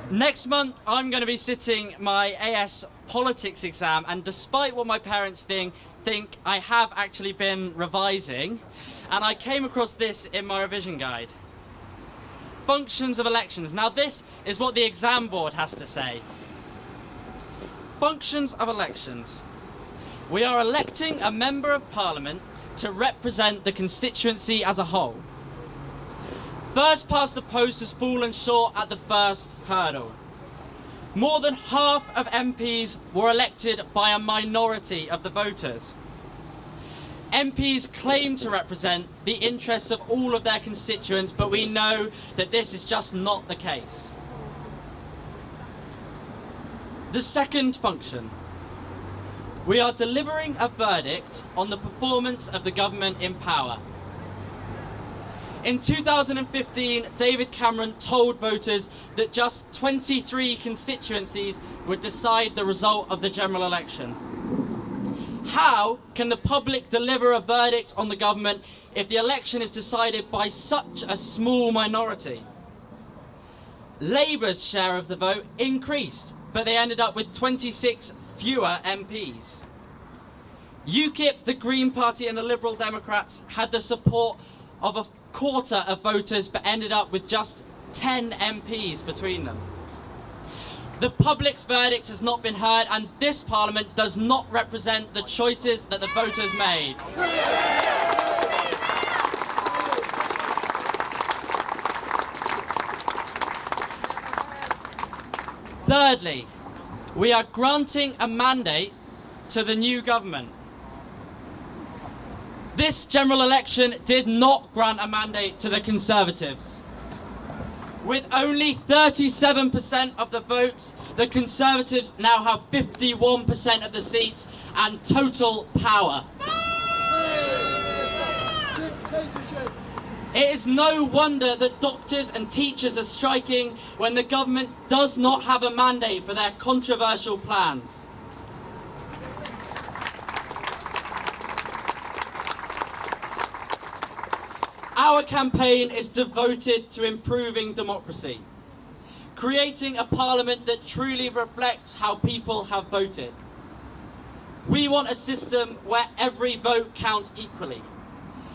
Next month, I'm going to be sitting my AS politics exam, and despite what my parents think I have actually been revising, and I came across this in my revision guide. Functions of elections. Now this is what the exam board has to say. Functions of elections. We are electing a member of parliament to represent the constituency as a whole. First past the post has fallen short at the first hurdle. More than half of MPs were elected by a minority of the voters. MPs claim to represent the interests of all of their constituents, but we know that this is just not the case. The second function. We are delivering a verdict on the performance of the government in power. In 2015, David Cameron told voters that just 23 constituencies would decide the result of the general election. How can the public deliver a verdict on the government if the election is decided by such a small minority? Labour's share of the vote increased, but they ended up with 26 fewer MPs. UKIP, the Green Party and the Liberal Democrats had the support of a quarter of voters, but ended up with just 10 MPs between them. The public's verdict has not been heard, and this parliament does not represent the choices that the voters made. Thirdly, we are granting a mandate to the new government. This general election did not grant a mandate to the Conservatives. With only 37% of the votes, the Conservatives now have 51% of the seats and total power. It is no wonder that doctors and teachers are striking when the government does not have a mandate for their controversial plans. Our campaign is devoted to improving democracy, creating a parliament that truly reflects how people have voted. We want a system where every vote counts equally,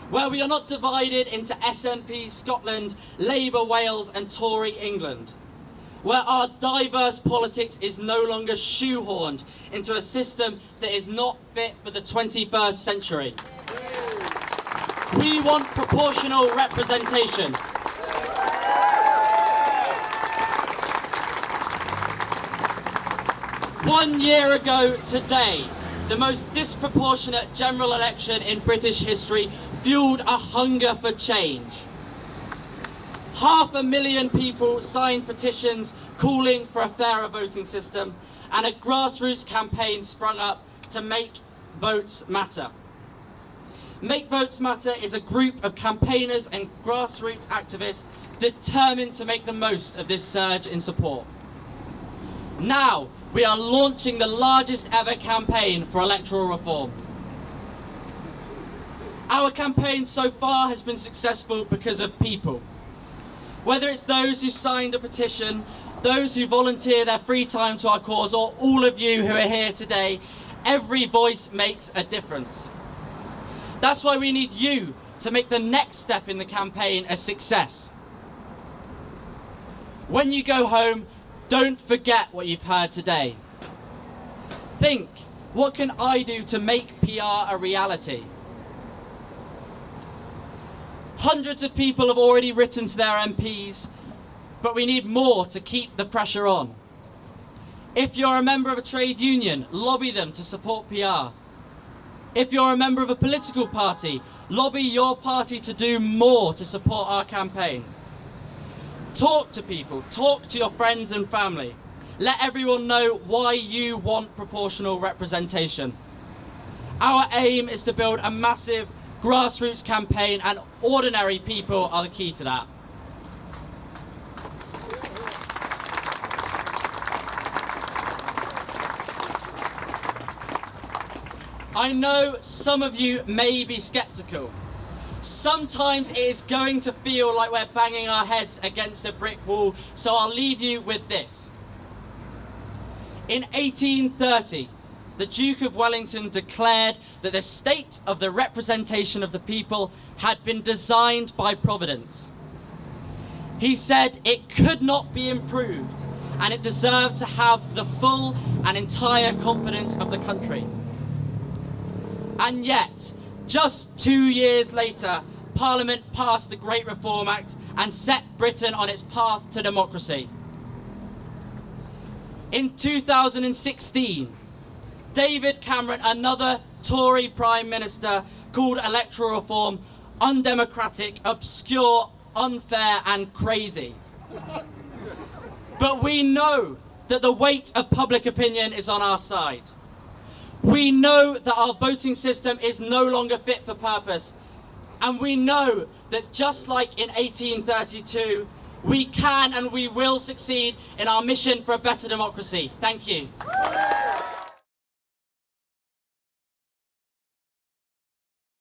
where we are not divided into SNP Scotland, Labour Wales and Tory England, where our diverse politics is no longer shoehorned into a system that is not fit for the 21st century. We want proportional representation. One year ago today, the most disproportionate general election in British history fueled a hunger for change. 500,000 people signed petitions calling for a fairer voting system, and a grassroots campaign sprung up to make votes matter. Make Votes Matter is a group of campaigners and grassroots activists determined to make the most of this surge in support. Now, we are launching the largest ever campaign for electoral reform. Our campaign so far has been successful because of people. Whether it's those who signed a petition, those who volunteer their free time to our cause, or all of you who are here today, every voice makes a difference. That's why we need you to make the next step in the campaign a success. When you go home, don't forget what you've heard today. Think, what can I do to make PR a reality? Hundreds of people have already written to their MPs, but we need more to keep the pressure on. If you're a member of a trade union, lobby them to support PR. If you're a member of a political party, lobby your party to do more to support our campaign. Talk to people, talk to your friends and family. Let everyone know why you want proportional representation. Our aim is to build a massive grassroots campaign, and ordinary people are the key to that. I know some of you may be sceptical. Sometimes it is going to feel like we're banging our heads against a brick wall, so I'll leave you with this. In 1830, the Duke of Wellington declared that the state of the representation of the people had been designed by Providence. He said it could not be improved and it deserved to have the full and entire confidence of the country. And yet, just 2 years later, Parliament passed the Great Reform Act and set Britain on its path to democracy. In 2016, David Cameron, another Tory Prime Minister, called electoral reform undemocratic, obscure, unfair and crazy. But we know that the weight of public opinion is on our side. We know that our voting system is no longer fit for purpose. And we know that just like in 1832, we can and we will succeed in our mission for a better democracy. Thank you.